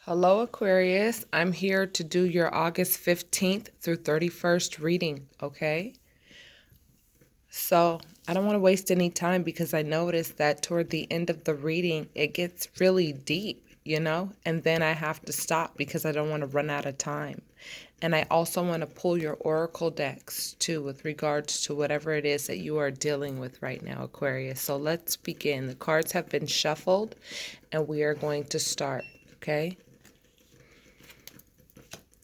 Hello, Aquarius. I'm here to do your August 15th through 31st reading, okay? So I don't want to waste any time because I noticed that toward the end of the reading, it gets really deep, and then I have to stop because I don't want to run out of time. And I also want to pull your oracle decks too with regards to whatever it is that you are dealing with right now, Aquarius. So let's begin. The cards have been shuffled and we are going to start, okay?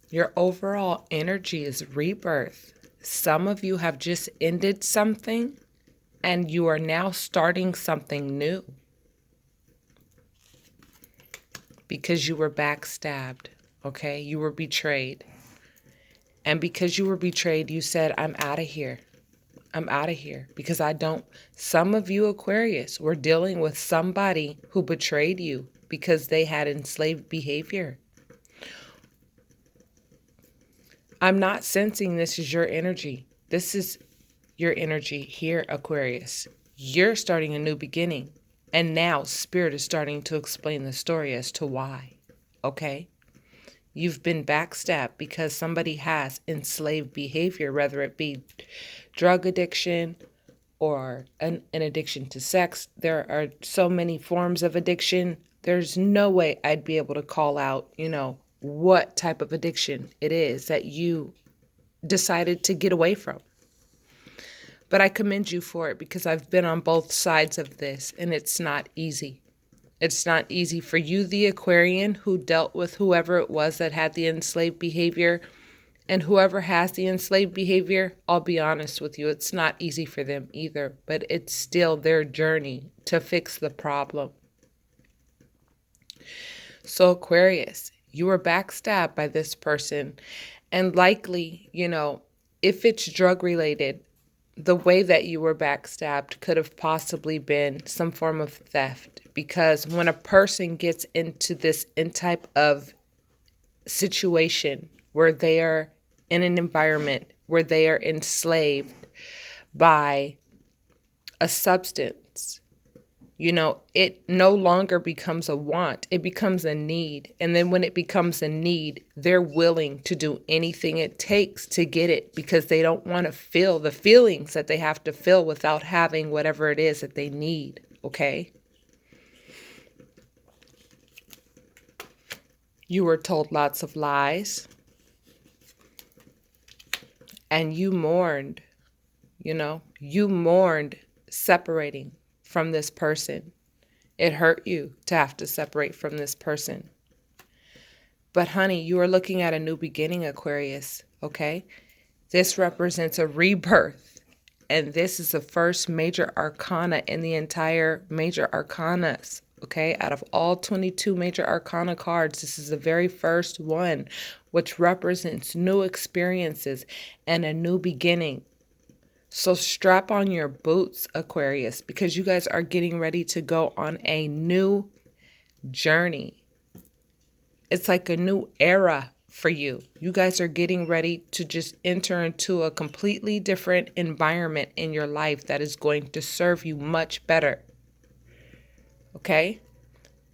Your overall energy is rebirth. Some of you have just ended something and you are now starting something new because you were backstabbed, okay? You were betrayed. And because you were betrayed, you said, I'm out of here. I'm out of here because some of you Aquarius were dealing with somebody who betrayed you because they had enslaved behavior. I'm not sensing this is your energy. This is your energy here, Aquarius. You're starting a new beginning. And now Spirit is starting to explain the story as to why. Okay? You've been backstabbed because somebody has enslaved behavior, whether it be drug addiction or an addiction to sex. There are so many forms of addiction. There's no way I'd be able to call out, what type of addiction it is that you decided to get away from. But I commend you for it because I've been on both sides of this and it's not easy. It's not easy for you, the Aquarian, who dealt with whoever it was that had the enslaved behavior, and whoever has the enslaved behavior, I'll be honest with you, it's not easy for them either, but it's still their journey to fix the problem. So Aquarius, you were backstabbed by this person, and likely, if it's drug related, the way that you were backstabbed could have possibly been some form of theft, because when a person gets into this type of situation where they are in an environment where they are enslaved by a substance, it no longer becomes a want, it becomes a need. And then when it becomes a need, they're willing to do anything it takes to get it because they don't want to feel the feelings that they have to feel without having whatever it is that they need, okay? You were told lots of lies and you mourned, you mourned separating from this person. It hurt you to have to separate from this person. But honey, you are looking at a new beginning, Aquarius, okay? This represents a rebirth. And this is the first major arcana in the entire major arcanas, okay? Out of all 22 major arcana cards, this is the very first one, which represents new experiences and a new beginning. So strap on your boots, Aquarius, because you guys are getting ready to go on a new journey. It's like a new era for you. You guys are getting ready to just enter into a completely different environment in your life that is going to serve you much better. Okay?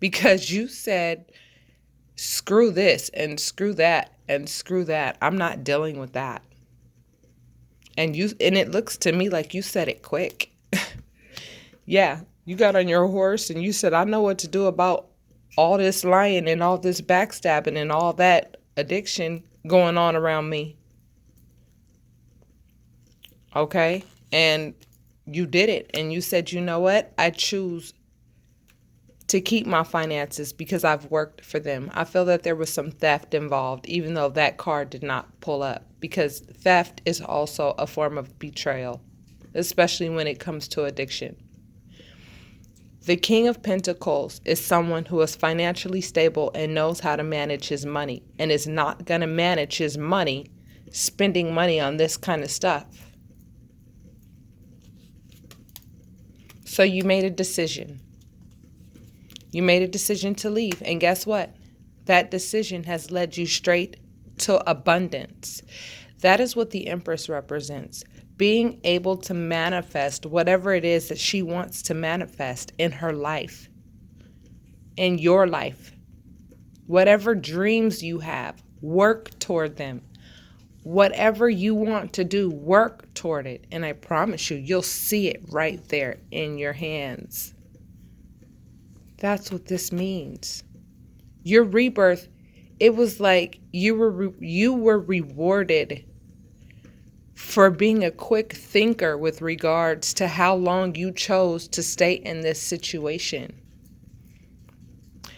Because you said, screw this and screw that and screw that. I'm not dealing with that. And it looks to me like you said it quick. Yeah, you got on your horse and you said, I know what to do about all this lying and all this backstabbing and all that addiction going on around me. Okay? And you did it. And you said, you know what? I choose to keep my finances because I've worked for them. I feel that there was some theft involved, even though that card did not pull up, because theft is also a form of betrayal, especially when it comes to addiction. The King of Pentacles is someone who is financially stable and knows how to manage his money and is not going to manage his money spending money on this kind of stuff. So you made a decision. You made a decision to leave. And guess what? That decision has led you straight to abundance. That is what the Empress represents. Being able to manifest whatever it is that she wants to manifest in her life, in your life. Whatever dreams you have, work toward them. Whatever you want to do, work toward it. And I promise you, you'll see it right there in your hands. That's what this means. Your rebirth, it was like you were rewarded for being a quick thinker with regards to how long you chose to stay in this situation.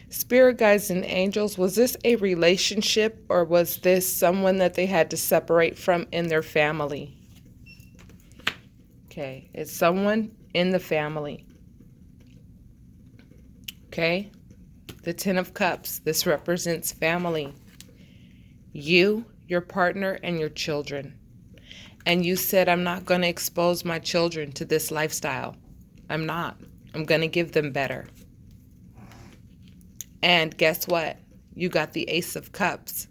Spirit guides and angels, was this a relationship or was this someone that they had to separate from in their family? Okay, it's someone in the family. Okay, the Ten of Cups, this represents family. You, your partner, and your children. And you said, I'm not going to expose my children to this lifestyle. I'm not. I'm going to give them better. And guess what? You got the Ace of Cups,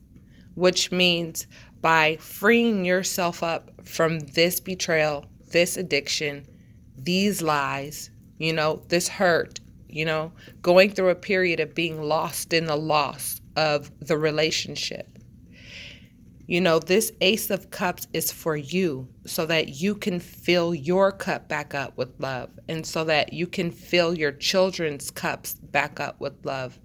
which means by freeing yourself up from this betrayal, this addiction, these lies, this hurt, going through a period of being lost in the loss of the relationship. This Ace of Cups is for you so that you can fill your cup back up with love and so that you can fill your children's cups back up with love.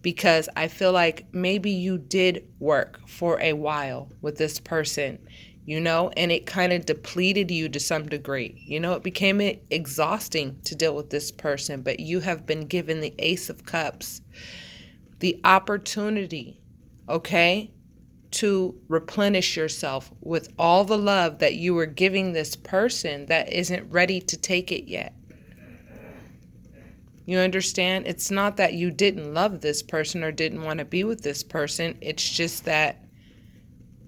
Because I feel like maybe you did work for a while with this person, and it kind of depleted you to some degree. It became exhausting to deal with this person, but you have been given the Ace of Cups, the opportunity, okay, to replenish yourself with all the love that you were giving this person that isn't ready to take it yet. You understand? It's not that you didn't love this person or didn't want to be with this person. It's just that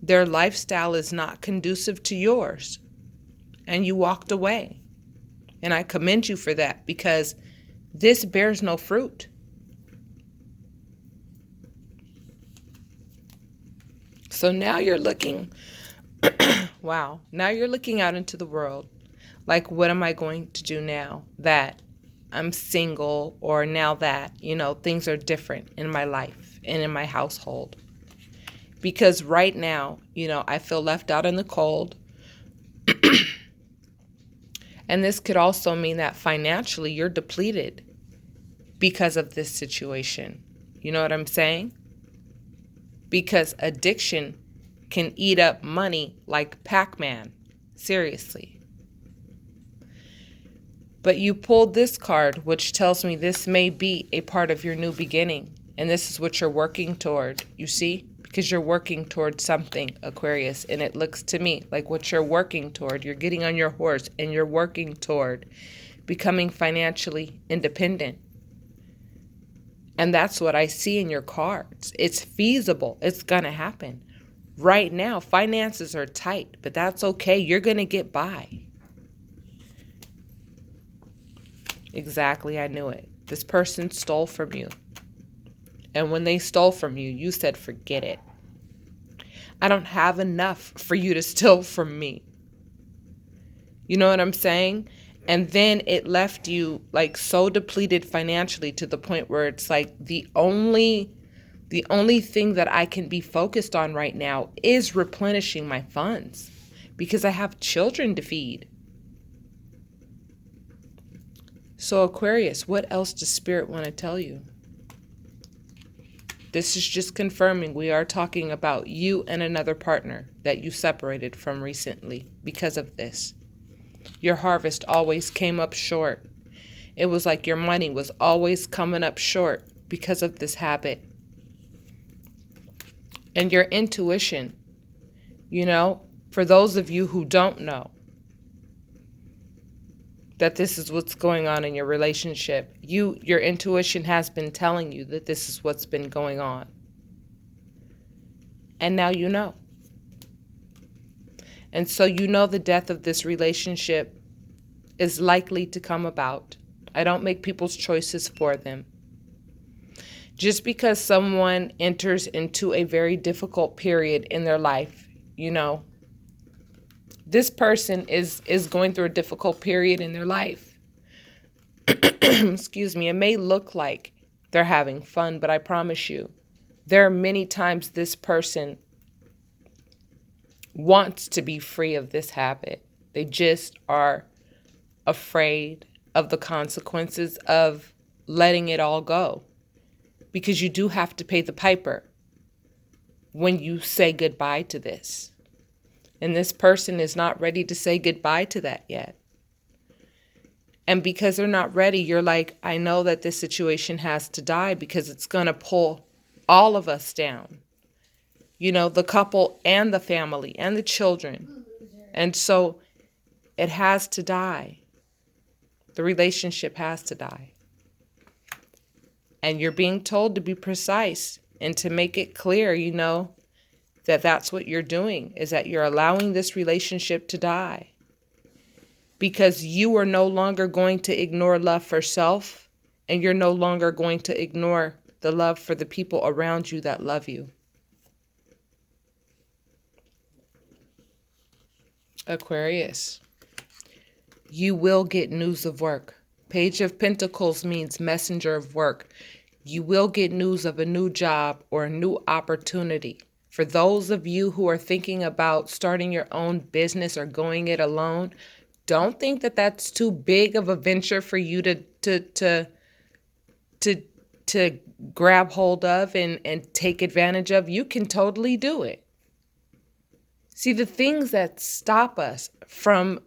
their lifestyle is not conducive to yours. And you walked away. And I commend you for that because this bears no fruit. So now you're looking, wow, now you're looking out into the world. Like, what am I going to do now that I'm single, or now that, things are different in my life and in my household? Because right now, I feel left out in the cold. And this could also mean that financially you're depleted because of this situation. You know what I'm saying? Because addiction can eat up money like Pac-Man. Seriously. But you pulled this card, which tells me this may be a part of your new beginning. And this is what you're working toward. You see? Because you're working toward something, Aquarius. And it looks to me like what you're working toward. You're getting on your horse and you're working toward becoming financially independent. And that's what I see in your cards. It's feasible. It's going to happen. Right now, finances are tight, but that's okay. You're going to get by. Exactly, I knew it. This person stole from you. And when they stole from you, you said, forget it. I don't have enough for you to steal from me. You know what I'm saying? And then it left you like so depleted financially to the point where it's like the only thing that I can be focused on right now is replenishing my funds because I have children to feed. So Aquarius, what else does Spirit want to tell you? This is just confirming we are talking about you and another partner that you separated from recently because of this. Your harvest always came up short. It was like your money was always coming up short because of this habit. And your intuition, for those of you who don't know that this is what's going on in your relationship, your intuition has been telling you that this is what's been going on. And now you know. And so the death of this relationship is likely to come about. I don't make people's choices for them. Just because someone enters into a very difficult period in their life, this person is going through a difficult period in their life. Excuse me. It may look like they're having fun, but I promise you, There are many times this person wants to be free of this habit. They just are afraid of the consequences of letting it all go. Because you do have to pay the piper when you say goodbye to this. And this person is not ready to say goodbye to that yet. And because they're not ready, you're like, I know that this situation has to die because it's going to pull all of us down. You know, the couple and the family and the children. And so it has to die. The relationship has to die. And you're being told to be precise and to make it clear, you know, that that's what you're doing, is that you're allowing this relationship to die. Because you are no longer going to ignore love for self, and you're no longer going to ignore the love for the people around you that love you. Aquarius, you will get news of work. Page of Pentacles means messenger of work. You will get news of a new job or a new opportunity. For those of you who are thinking about starting your own business or going it alone, don't think that that's too big of a venture for you to grab hold of and take advantage of. You can totally do it. See, the things that stop us from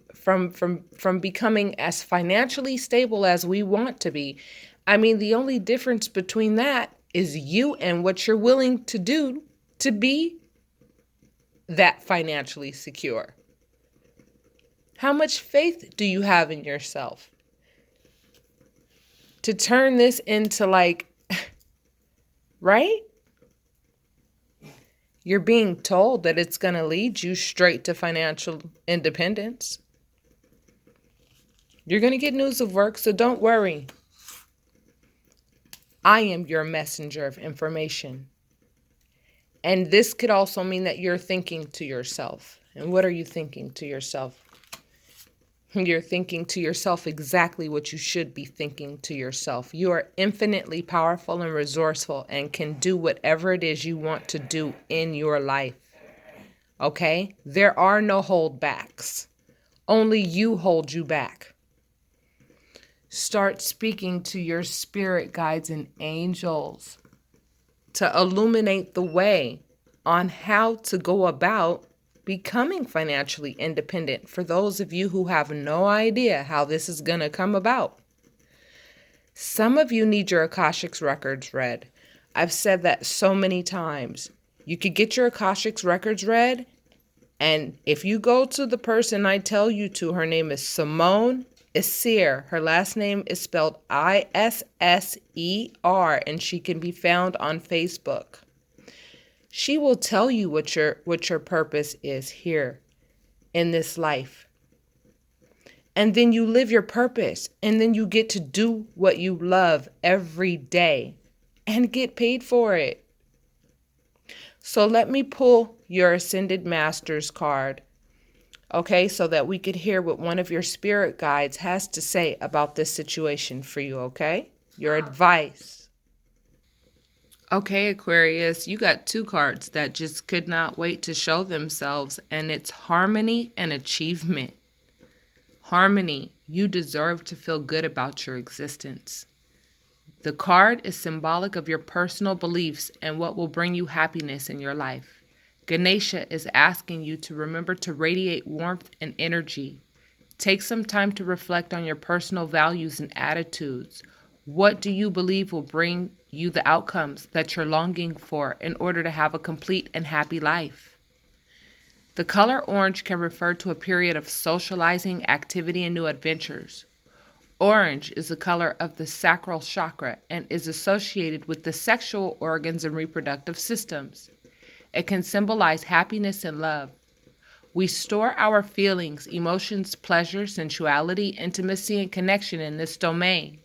becoming as financially stable as we want to be, I mean, the only difference between that is you and what you're willing to do to be that financially secure. How much faith do you have in yourself to turn this into right? You're being told that it's going to lead you straight to financial independence. You're going to get news of work, so don't worry. I am your messenger of information. And this could also mean that you're thinking to yourself. And what are you thinking to yourself? You're thinking to yourself exactly what you should be thinking to yourself. You are infinitely powerful and resourceful and can do whatever it is you want to do in your life. Okay? There are no holdbacks. Only you hold you back. Start speaking to your spirit guides and angels to illuminate the way on how to go about becoming financially independent for those of you who have no idea how this is going to come about. Some of you need your Akashic records read. I've said that so many times. You could get your Akashic records read, and if you go to the person I tell you to, her name is Simone Isser. Her last name is spelled Isser, and she can be found on Facebook. She will tell you what your purpose is here in this life. And then you live your purpose, and then you get to do what you love every day and get paid for it. So let me pull your Ascended Masters card, okay, so that we could hear what one of your spirit guides has to say about this situation for you, okay? Your advice. Okay, Aquarius, you got two cards that just could not wait to show themselves, and it's harmony and achievement. Harmony, you deserve to feel good about your existence. The card is symbolic of your personal beliefs and what will bring you happiness in your life. Ganesha is asking you to remember to radiate warmth and energy. Take some time to reflect on your personal values and attitudes. What do you believe will bring you the outcomes that you're longing for in order to have a complete and happy life? The color orange can refer to a period of socializing, activity, and new adventures. Orange is the color of the sacral chakra and is associated with the sexual organs and reproductive systems. It can symbolize happiness and love. We store our feelings, emotions, pleasure, sensuality, intimacy, and connection in this domain.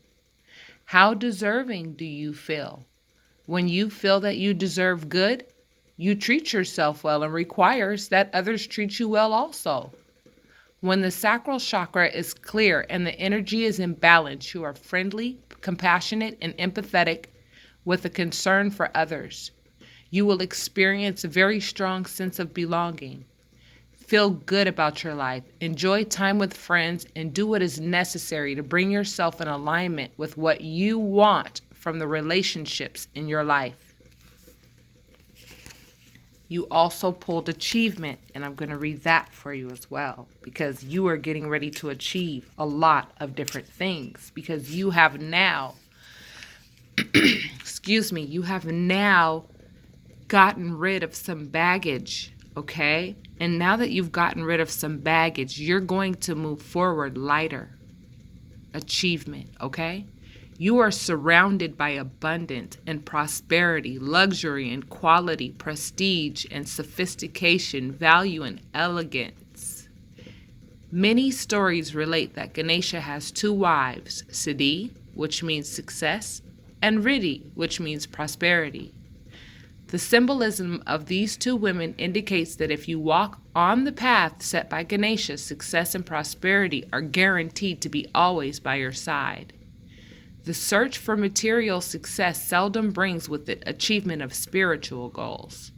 How deserving do you feel? When you feel that you deserve good, you treat yourself well and requires that others treat you well also. When the sacral chakra is clear and the energy is in balance, you are friendly, compassionate, and empathetic with a concern for others. You will experience a very strong sense of belonging. Feel good about your life. Enjoy time with friends and do what is necessary to bring yourself in alignment with what you want from the relationships in your life. You also pulled achievement, and I'm going to read that for you as well, because you are getting ready to achieve a lot of different things, because you have now, you have now gotten rid of some baggage, okay? And now that you've gotten rid of some baggage, you're going to move forward lighter. Achievement, okay? You are surrounded by abundance and prosperity, luxury and quality, prestige and sophistication, value and elegance. Many stories relate that Ganesha has two wives, Siddhi, which means success, and Riddhi, which means prosperity. The symbolism of these two women indicates that if you walk on the path set by Ganesha, success and prosperity are guaranteed to be always by your side. The search for material success seldom brings with it achievement of spiritual goals.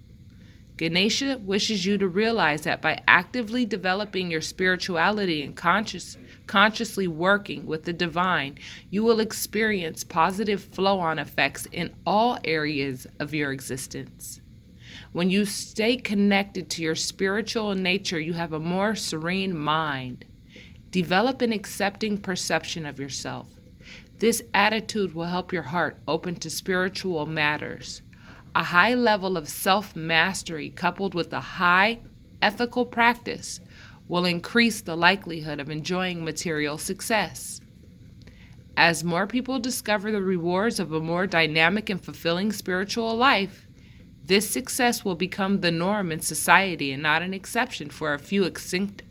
Ganesha wishes you to realize that by actively developing your spirituality and consciously working with the divine, you will experience positive flow-on effects in all areas of your existence. When you stay connected to your spiritual nature, you have a more serene mind. Develop an accepting perception of yourself. This attitude will help your heart open to spiritual matters. A high level of self-mastery coupled with a high ethical practice will increase the likelihood of enjoying material success. As more people discover the rewards of a more dynamic and fulfilling spiritual life, this success will become the norm in society and not an exception for a few eccentric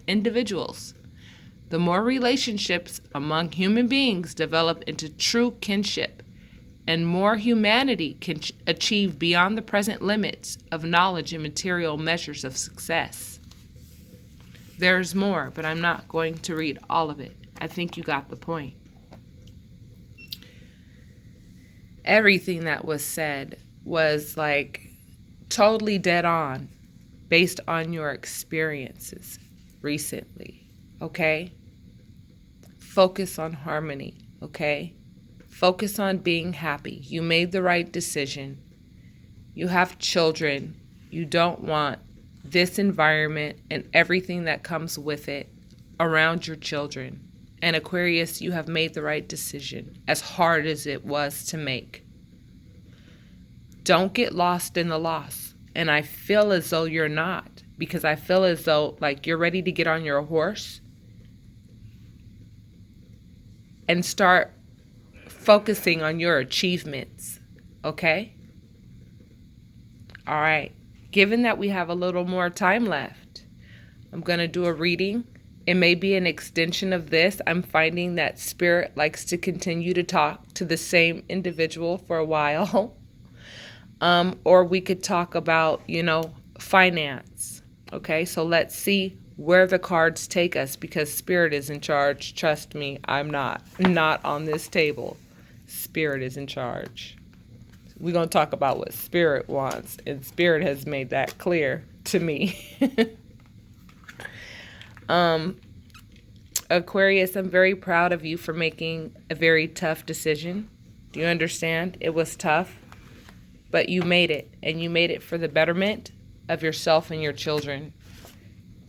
individuals. The more relationships among human beings develop into true kinship, and more humanity can achieve beyond the present limits of knowledge and material measures of success. There's more, but I'm not going to read all of it. I think you got the point. Everything that was said was like totally dead on based on your experiences recently, okay? Focus on harmony, okay? Focus on being happy. You made the right decision. You have children. You don't want this environment and everything that comes with it around your children. And Aquarius, you have made the right decision, as hard as it was to make. Don't get lost in the loss. And I feel as though you're not, because I feel as though like you're ready to get on your horse and start focusing on your achievements, okay? All right. Given that we have a little more time left, I'm going to do a reading. It may be an extension of this. I'm finding that Spirit likes to continue to talk to the same individual for a while. Or we could talk about, finance. Okay, so let's see where the cards take us, because Spirit is in charge. Trust me, I'm not on this table. Spirit is in charge. We're going to talk about what Spirit wants, and Spirit has made that clear to me. Aquarius, I'm very proud of you for making a very tough decision. Do you understand? It was tough, but you made it, and you made it for the betterment of yourself and your children.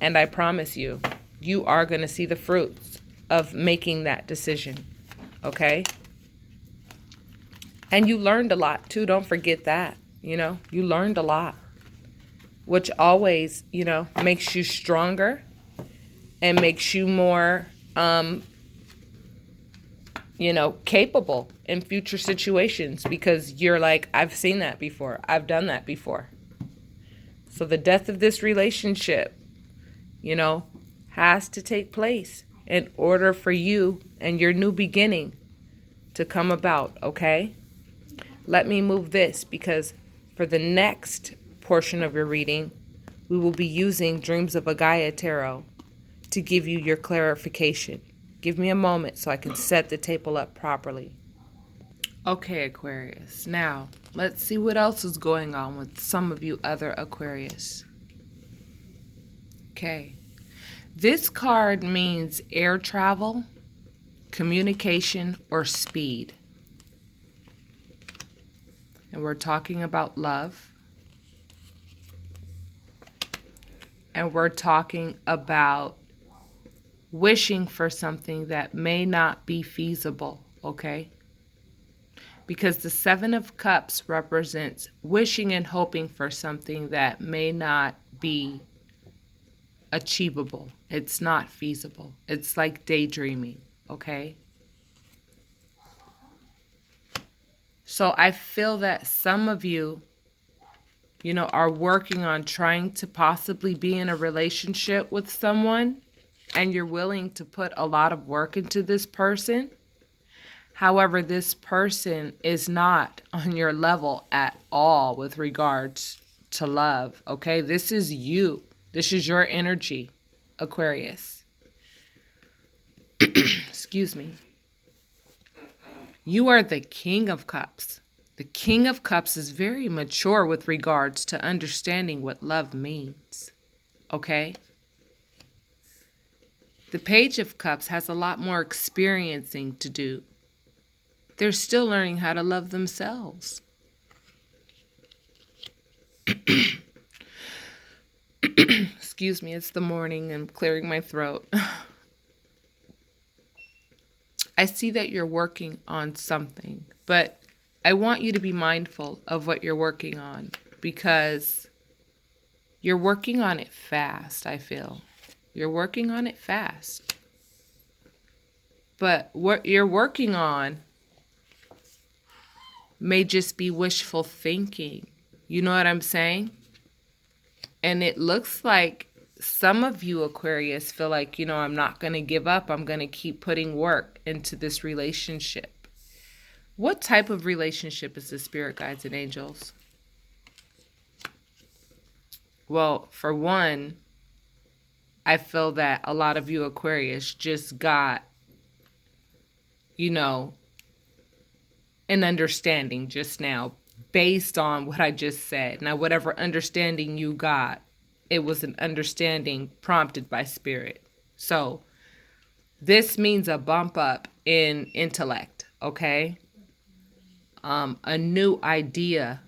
And I promise you, you are going to see the fruits of making that decision, okay? And you learned a lot, too. Don't forget that, You learned a lot, which always, makes you stronger and makes you more, capable in future situations, because you're like, I've seen that before. I've done that before. So the death of this relationship, has to take place in order for you and your new beginning to come about, okay? Let me move this, because for the next portion of your reading, we will be using Dreams of a Gaia Tarot to give you your clarification. Give me a moment so I can set the table up properly. Okay, Aquarius. Now, Let's see what else is going on with some of you other Aquarius. Okay. This card means air travel, communication, or speed. And we're talking about love. And we're talking about wishing for something that may not be feasible, okay? Because the Seven of Cups represents wishing and hoping for something that may not be achievable. It's not feasible. It's like daydreaming, okay? So I feel that some of you, are working on trying to possibly be in a relationship with someone, and you're willing to put a lot of work into this person. However, this person is not on your level at all with regards to love, okay? This is you. This is your energy, Aquarius. Excuse me. You are the King of Cups. The King of Cups is very mature with regards to understanding what love means, okay? The Page of Cups has a lot more experiencing to do. They're still learning how to love themselves. Excuse me, it's the morning. I'm clearing my throat. I see that you're working on something, but I want you to be mindful of what you're working on, because you're working on it fast, I feel. You're working on it fast. But what you're working on may just be wishful thinking. You know what I'm saying? And it looks like some of you Aquarius feel like, I'm not going to give up. I'm going to keep putting work into this relationship. What type of relationship is this, spirit guides and angels? Well, for one, I feel that a lot of you Aquarius just got, an understanding just now based on what I just said. Now, whatever understanding you got, it was an understanding prompted by spirit. So this means a bump up in intellect, okay? A new idea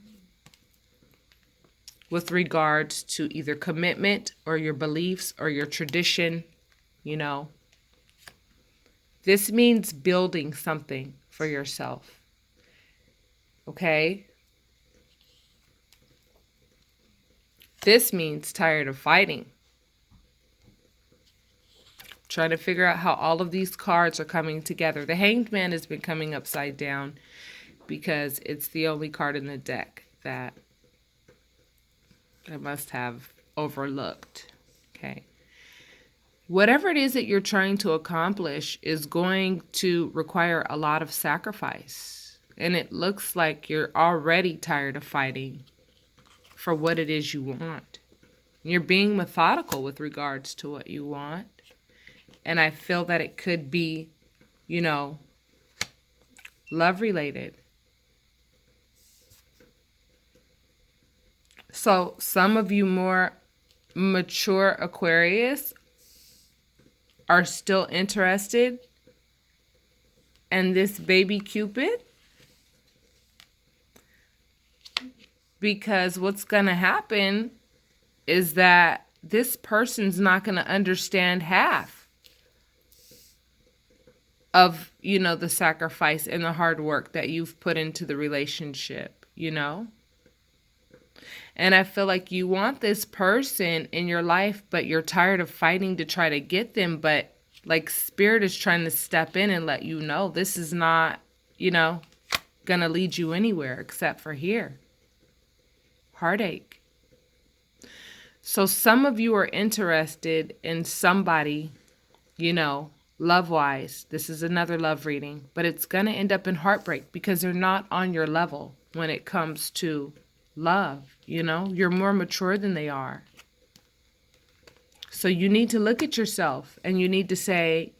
with regards to either commitment or your beliefs or your tradition, This means building something for yourself, okay? This means tired of fighting. Trying to figure out how all of these cards are coming together. The Hanged Man has been coming upside down because it's the only card in the deck that I must have overlooked. Okay. Whatever it is that you're trying to accomplish is going to require a lot of sacrifice. And it looks like you're already tired of fighting for what it is you want. You're being methodical with regards to what you want. And I feel that it could be, love related. So some of you more mature Aquarius are still interested in this baby Cupid, because what's going to happen is that this person's not going to understand half of, the sacrifice and the hard work that you've put into the relationship, And I feel like you want this person in your life, but you're tired of fighting to try to get them. But like spirit is trying to step in and let you know this is not, going to lead you anywhere except for here. Heartache. So some of you are interested in somebody, love-wise. This is another love reading, but it's going to end up in heartbreak because they're not on your level when it comes to love. You're more mature than they are. So you need to look at yourself and you need to say,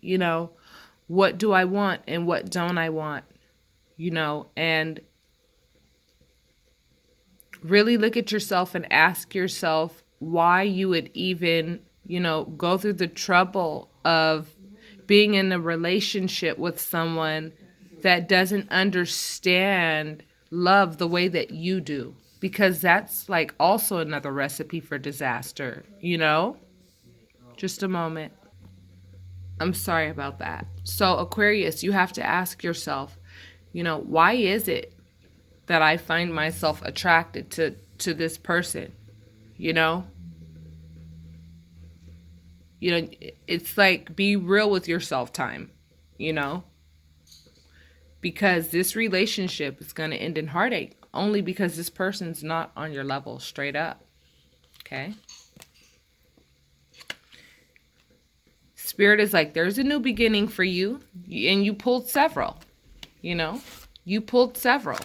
what do I want and what don't I want? And Really look at yourself and ask yourself why you would even, go through the trouble of being in a relationship with someone that doesn't understand love the way that you do. Because that's like also another recipe for disaster, Just a moment. I'm sorry about that. So Aquarius, you have to ask yourself, why is it that I find myself attracted to this person? You know? It's like be real with yourself time, Because this relationship is going to end in heartache only because this person's not on your level straight up. Okay? Spirit is like, there's a new beginning for you. And you pulled several, You pulled several.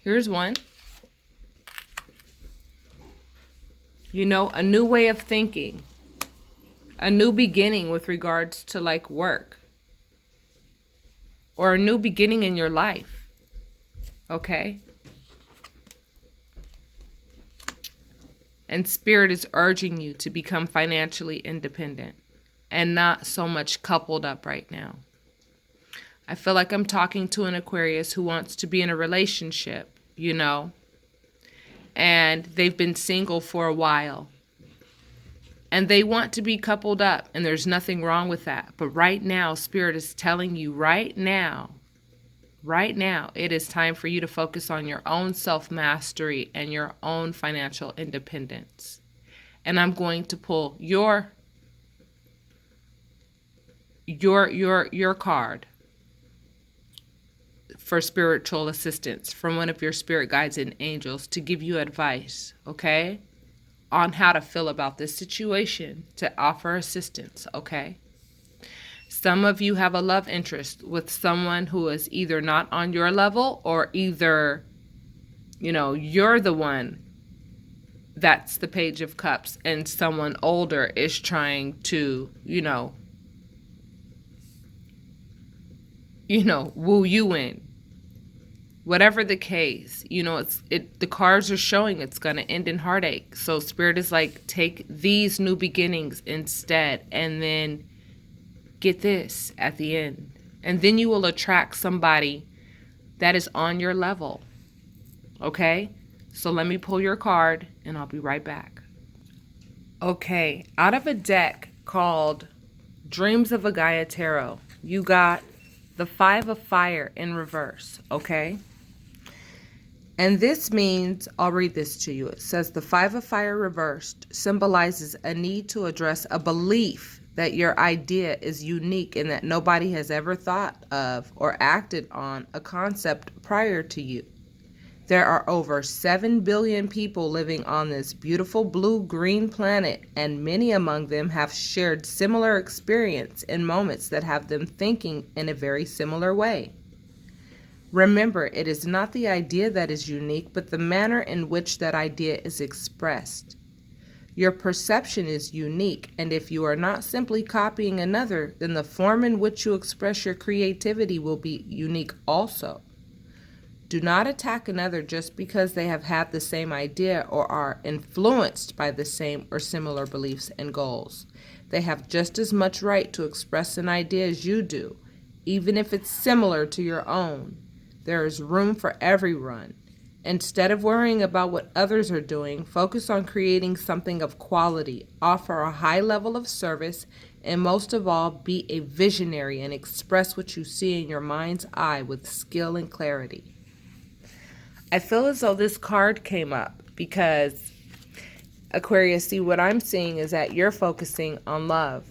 Here's one. A new way of thinking. A new beginning with regards to like work. Or a new beginning in your life. Okay? And Spirit is urging you to become financially independent and not so much coupled up right now. I feel like I'm talking to an Aquarius who wants to be in a relationship, and they've been single for a while. And they want to be coupled up, and there's nothing wrong with that. But right now, Spirit is telling you right now, it is time for you to focus on your own self-mastery and your own financial independence. And I'm going to pull your card for spiritual assistance from one of your spirit guides and angels to give you advice, okay, on how to feel about this situation, to offer assistance, okay? Some of you have a love interest with someone who is either not on your level or either, you're the one that's the Page of Cups and someone older is trying to, woo you in. Whatever the case, the cards are showing it's going to end in heartache. So Spirit is like, take these new beginnings instead, and then get this at the end. And then you will attract somebody that is on your level. Okay? So let me pull your card, and I'll be right back. Okay, out of a deck called Dreams of a Gaia Tarot, you got the Five of Fire in reverse, okay? And this means, I'll read this to you. It says the Five of Fire reversed symbolizes a need to address a belief that your idea is unique and that nobody has ever thought of or acted on a concept prior to you. There are over 7 billion people living on this beautiful blue-green planet, and many among them have shared similar experience in moments that have them thinking in a very similar way. Remember, it is not the idea that is unique, but the manner in which that idea is expressed. Your perception is unique, and if you are not simply copying another, then the form in which you express your creativity will be unique also. Do not attack another just because they have had the same idea or are influenced by the same or similar beliefs and goals. They have just as much right to express an idea as you do, even if it's similar to your own. There is room for everyone. Instead of worrying about what others are doing, focus on creating something of quality, offer a high level of service, and most of all, be a visionary and express what you see in your mind's eye with skill and clarity. I feel as though this card came up because, Aquarius, see, what I'm seeing is that you're focusing on love.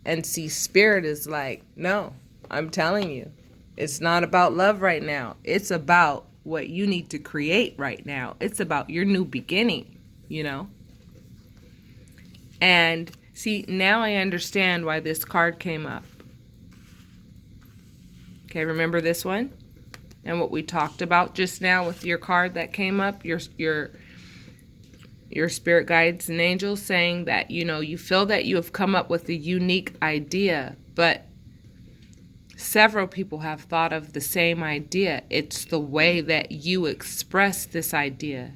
And see, Spirit is like, no, I'm telling you, it's not about love right now. It's about what you need to create right now. It's about your new beginning, And see, now I understand why this card came up. Okay, remember this one? And what we talked about just now with your card that came up, your spirit guides and angels saying that, you feel that you have come up with a unique idea, but several people have thought of the same idea. It's the way that you express this idea